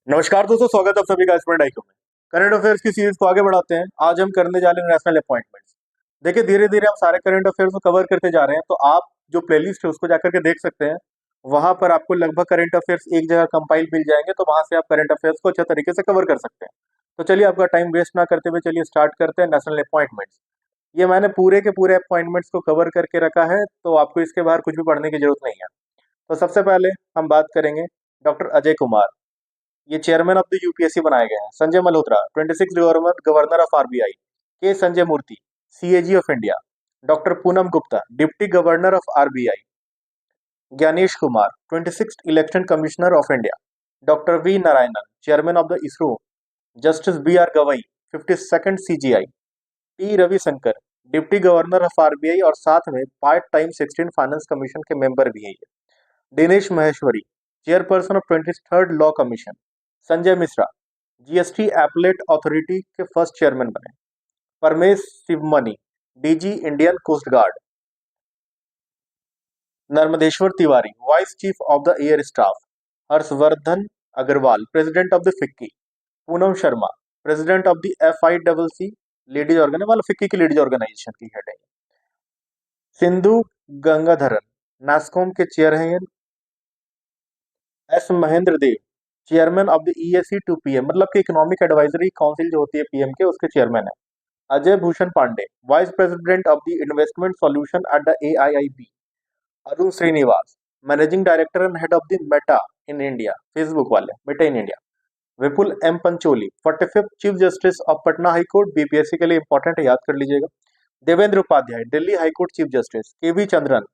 नमस्कार दोस्तों, स्वागत है आप सभी का स्टूडेंट आईक्यू में। करंट अफेयर्स की सीरीज को आगे बढ़ाते हैं। आज हम करने जा रहे हैं नेशनल अपॉइंटमेंट्स। देखिए, धीरे धीरे हम सारे करंट अफेयर्स को कवर करते जा रहे हैं, तो आप जो प्लेलिस्ट है उसको जाकर के देख सकते हैं। वहां पर आपको लगभग करंट अफेयर्स एक जगह कंपाइल मिल जाएंगे, तो वहां से आप करंट अफेयर्स को अच्छे तरीके से कवर कर सकते हैं। तो चलिए, आपका टाइम वेस्ट ना करते हुए चलिए स्टार्ट करते हैं नेशनल अपॉइंटमेंट्स। ये मैंने पूरे के पूरे अपॉइंटमेंट्स को कवर करके रखा है, तो आपको इसके बाहर कुछ भी पढ़ने की जरूरत नहीं है। तो सबसे पहले हम बात करेंगे डॉक्टर अजय कुमार। ये चेयरमैन ऑफ द यूपीएससी बनाए गए हैं। Sanjay Malhotra 26 governor governor of RBI. K Sanjay Murthy CAG of India. Doctor Poonam Gupta deputy governor of RBI. Gyanesh Kumar 26 election commissioner of India. Doctor V Narayanan chairman of the ISRO. Justice B R Gavai 52nd CJI. T Ravishankar deputy governor of RBI और साथ में part time 16 finance commission के member भी है ये। Dinesh Maheshwari chairperson of 23rd law commission. Sanjay Mishra GST appellate authority के first chairman बने। Paramesh Sivamani DG Indian coast guard. Narmadeshwar Tiwari vice chief of the air staff. Harshvardhan Agarwal president of the FICCI. Poonam Sharma president of the FICC ladies organ मतलब FICCI की ladies organisation की head है। Sindhu Gangadharan NASSCOM के chair हैं। S Mahendra Dev chairman of the EAC to PM मतलब कि economic advisory council जो होती है पीएम के, उसके चेयरमैन है। Ajay Bhushan Pandey vice president of the investment solution at the AIIB। Arun Srinivas managing director and head of the Meta in India, Facebook वाले Meta in India. Vipul M Pancholi 45th chief justice of Patna high court, BPSC के लिए important है, याद कर लीजिएगा। Devendra Upadhyaya Delhi high court chief justice. KV Chandran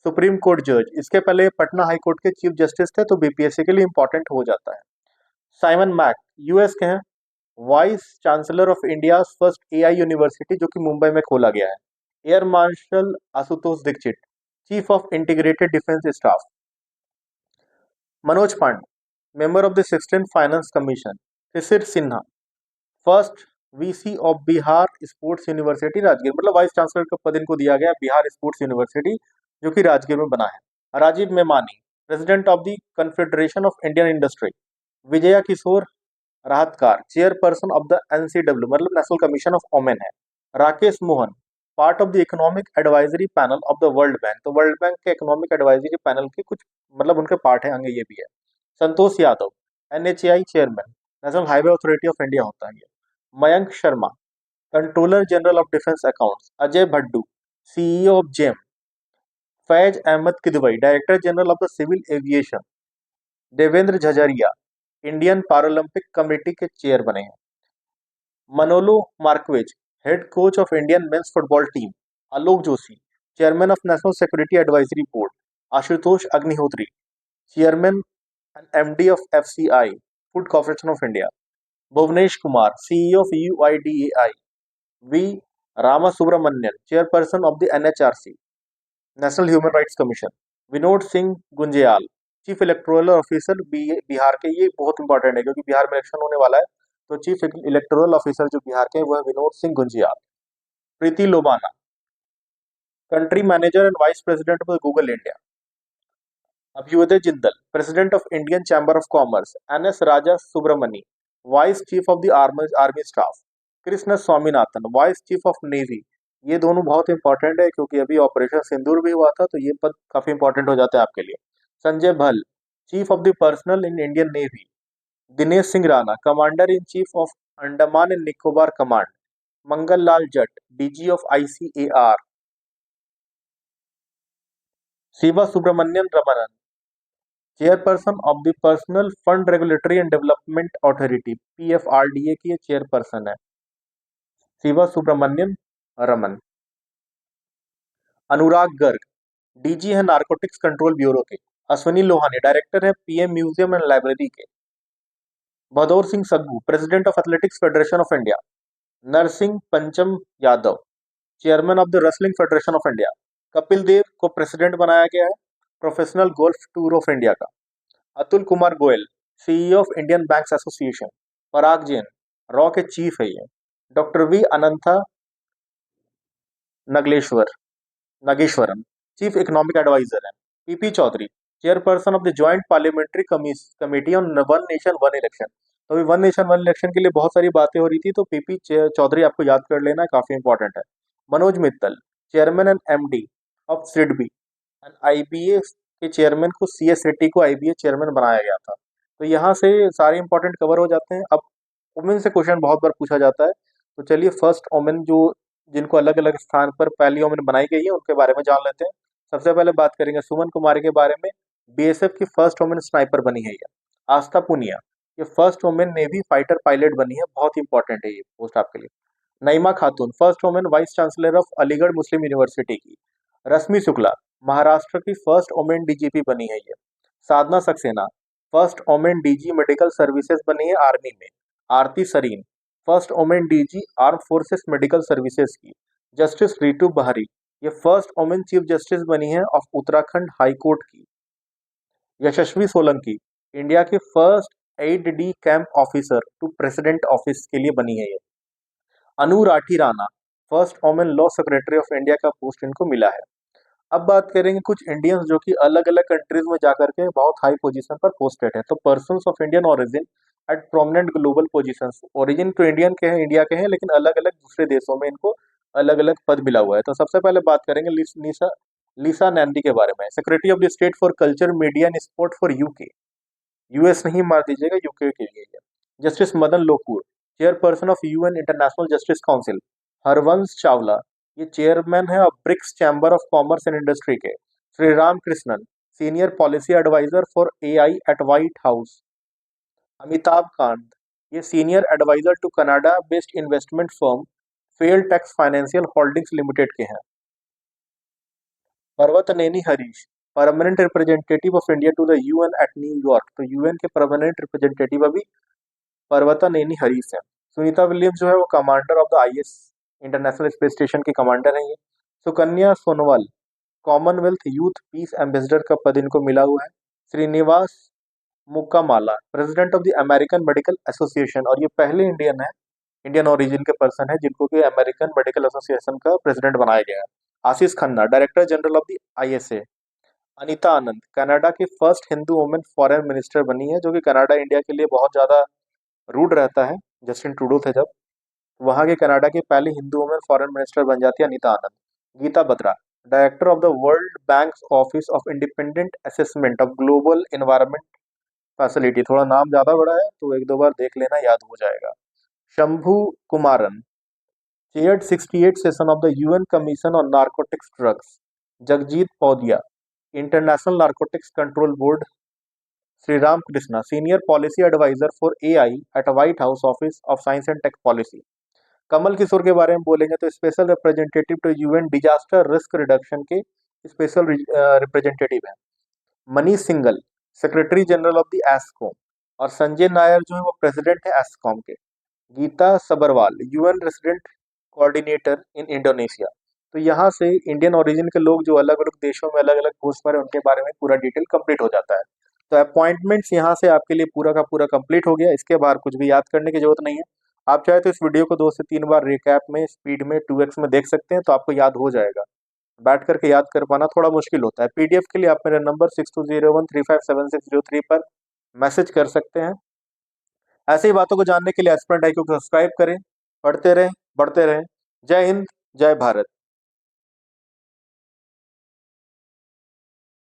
supreme court जज, इसके पहले पटना हाई कोर्ट के चीफ जस्टिस थे, तो बीपीएससी के लिए इंपॉर्टेंट हो जाता है। साइमन मैक यूएस के हैं, vice chancellor of India first AI university जो कि मुंबई में खोला गया है। Air marshal Ashutosh Dixit chief of integrated defence staff. Manoj Pandey member of the 16th finance commission. Shishir Sinha first VC of Bihar sports university Rajgir मतलब वाइस चांसलर का पद इनको दिया गया बिहार स्पोर्ट्स यूनिवर्सिटी जो कि राजगीर में बना है। Rajiv Memani president of the confederation of Indian industry. Vijaya Kishore Rahatkar chairperson of the NCW मतलब नेशनल कमीशन ऑफ वोमेन है। Rakesh Mohan part of the economic advisory panel of the world bank, तो वर्ल्ड बैंक के इकोनॉमिक एडवाइजरी पैनल के कुछ मतलब उनके पार्ट है, अंग ये भी है। Santosh Yadav NHAI chairman, national highway authority of India होता है ये। Mayank Sharma controller general of defence accounts. Ajay Bhadoo CEO of GeM. Faiz Ahmed Kidwai director general of the civil aviation. Devendra Jhajharia Indian Paralympic committee के चेयर बने हैं। Manolo Marquez head coach of Indian men's football team. Alok Joshi chairman of national security advisory board. Ashutosh Agnihotri chairman and MD of FCI food corporation of India. Bhuvnesh Kumar CEO of UIDAI। V Rama Subramanian chairperson of the NHRC national human rights commission. Vinod Singh Gunjiyal chief electoral officer Bihar के, ये बहुत important है क्योंकि बिहार में election होने वाला है, तो चीफ इलेक्टोरल ऑफिसर जो बिहार के वो है Vinod Singh Gunjiyal. Preeti Lobana country manager and vice president of Google India. Abhyuday Jindal president of Indian chamber of commerce. NS Raja Subramani vice chief of the army staff. Krishna Swaminathan vice chief of navy. ये दोनों बहुत इंपॉर्टेंट है क्योंकि अभी ऑपरेशन सिंदूर भी हुआ था, तो ये पद काफी इंपॉर्टेंट हो जाता है आपके लिए। Sanjay Bhalla chief of the personnel in Indian navy. Dinesh Singh Rana commander in chief of Andaman and Nicobar command. Mangal Lal Jat DG of ICAR। Shiva Subramanian Ramanan chairperson of the personal fund regulatory and development authority PFRDA की ये चेयरपर्सन है, शिवा सुब्रमण्यन रमन। अनुराग गर्ग DG है नारकोटिक्स कंट्रोल ब्यूरो के। अश्विनी लोहानी डायरेक्टर है PM museum and library के। Bhadaur Singh Saggu president of athletics federation of India. Narsingh Pancham Yadav chairman of the wrestling federation of India. Kapil Dev को president बनाया गया है professional golf tour of India का। Atul Kumar Goyal CEO of Indian banks association. Parag Jain रॉ के चीफ है ये। Doctor V Anantha Nagleshwar Nageswaran chief economic adviser है। PP Chaudhary chairperson of the joint parliamentary committee on one nation one election. तो अभी वन नेशन वन इलेक्शन के लिए बहुत सारी बातें हो रही थी, तो पीपी चौधरी आपको याद कर लेना, काफी इंपॉर्टेंट है। Manoj Mittal, chairman and MD of SIDBI and IBA के चेयरमैन को सीएस रेड्डी को आईबीए चेयरमैन बनाया गया था। तो यहाँ से सारे इंपॉर्टेंट कवर हो जाते हैं। अब वुमेन से क्वेश्चन बहुत बार पूछा जाता है, तो चलिए फर्स्ट वुमेन जो जिनको अलग अलग स्थान पर पहली वुमेन बनाई गई है उनके बारे में जान लेते हैं। सबसे पहले बात करेंगे सुमन कुमारी के बारे में। बीएसएफ की फर्स्ट वुमेन स्नाइपर बनी है ये। आस्था पुनिया, ये first women navy fighter pilot बनी है, बहुत इंपॉर्टेंट है ये पोस्ट आपके लिए। नईमा खातून, first women vice chancellor of Aligarh Muslim university की। रश्मि शुक्ला, महाराष्ट्र की फर्स्ट वुमेन डीजीपी बनी है ये। Sadhna Saxena, first women DG medical services बनी है आर्मी में। Arti Sarin, first women DG arm forces medical services की। जस्टिस रितु बहरी, ये फर्स्ट वुमेन चीफ जस्टिस बनी है ऑफ उत्तराखंड हाई कोर्ट की। यशस्वी सोलंकी, इंडिया के first 8D camp officer to president office के लिए बनी है ये। Anu Rathee Rana, first women law secretary of India का पोस्ट इनको मिला है। अब बात करेंगे कुछ इंडियंस जो कि अलग अलग कंट्रीज में जाकर के बहुत हाई पोजीशन पर पोस्टेड है। तो persons of Indian origin at prominent global positions, origin तो इंडियन के हैं, इंडिया के हैं, लेकिन अलग अलग दूसरे देशों में इनको अलग अलग पद मिला हुआ है। तो सबसे पहले बात करेंगे लीसा नैंदी के बारे में। Secretary of the state for culture media and sport for UK, US नहीं मार दीजिएगा, यूके के लिए। Justice Madan Lokur, chairperson of UN international justice council. Harvansh Chawla, ये चेयरमैन है of BRICS chamber of commerce and industry के। Shri Ram Krishnan, senior policy advisor for AI at White House. Amitabh Kant, ये senior advisor to Canada based investment firm Fairfax financial holdings limited के हैं। Parvathaneni Harish, permanent representative of India to the UN at New York. तो UN के permanent representative अभी पर्वतनेनी हरीश है। Sunita Williams जो है वो commander of the IS international space station की कमांडर है ये। Sukanya Sonowal, commonwealth youth peace ambassador का पद इनको मिला हुआ है। Srinivas Mukkamala, president of the American medical association, और ये पहले इंडियन है, इंडियन ओरिजिन के पर्सन है जिनको कि अमेरिकन मेडिकल एसोसिएशन का प्रेसिडेंट बनाया गया है। Ashish Khanna, director general of the ISA. Anita Anand, Canada की first Hindu women foreign minister बनी है, जो कि कनाडा इंडिया के लिए बहुत ज्यादा रूड रहता है। जस्टिन ट्रूडो थे जब, वहां के कनाडा की पहली हिंदू वुमेन फॉरेन मिनिस्टर बन जाती है Anita Anand. Geeta Batra, director of the world Bank office of independent assessment of global environment facility. थोड़ा नाम ज्यादा बड़ा है तो एक दो बार देख लेना, याद हो जाएगा। Shambhu Kumaran, chaired 68 session of the UN commission on narcotics drugs. Jagjit Pavadia, international narcotics control board. Shri Ram Krishna, senior policy advisor for AI at White House office of science and tech policy. Kamal Kishore के बारे में बोलेंगे तो special representative to UN disaster risk reduction के special representative है। Manish Singhal, secretary general of the ASSOCHAM, और संजय नायर जो है वो प्रेसिडेंट है एस्कॉम के। Gita Sabharwal, UN resident coordinator in Indonesia. तो यहाँ से इंडियन ओरिजिन के लोग जो अलग अलग देशों में अलग अलग पोस्ट पर है उनके बारे में पूरा डिटेल कंप्लीट हो जाता है। तो अपॉइंटमेंट्स यहाँ से आपके लिए पूरा का पूरा कंप्लीट हो गया, इसके बाद कुछ भी याद करने की जरूरत नहीं है। आप चाहे तो इस वीडियो को 2 से 3 बार रिकैप में स्पीड में 2x में देख सकते हैं, तो आपको याद हो जाएगा। बैठ करके याद कर पाना थोड़ा मुश्किल होता है। पीडीएफ के लिए आप मेरे नंबर 6201357603 पर मैसेज कर सकते हैं। ऐसे ही बातों को जानने के लिए एस्पिरेंट IQ को सब्सक्राइब करें, पढ़ते रहें, बढ़ते रहें। जय हिंद, जय भारत।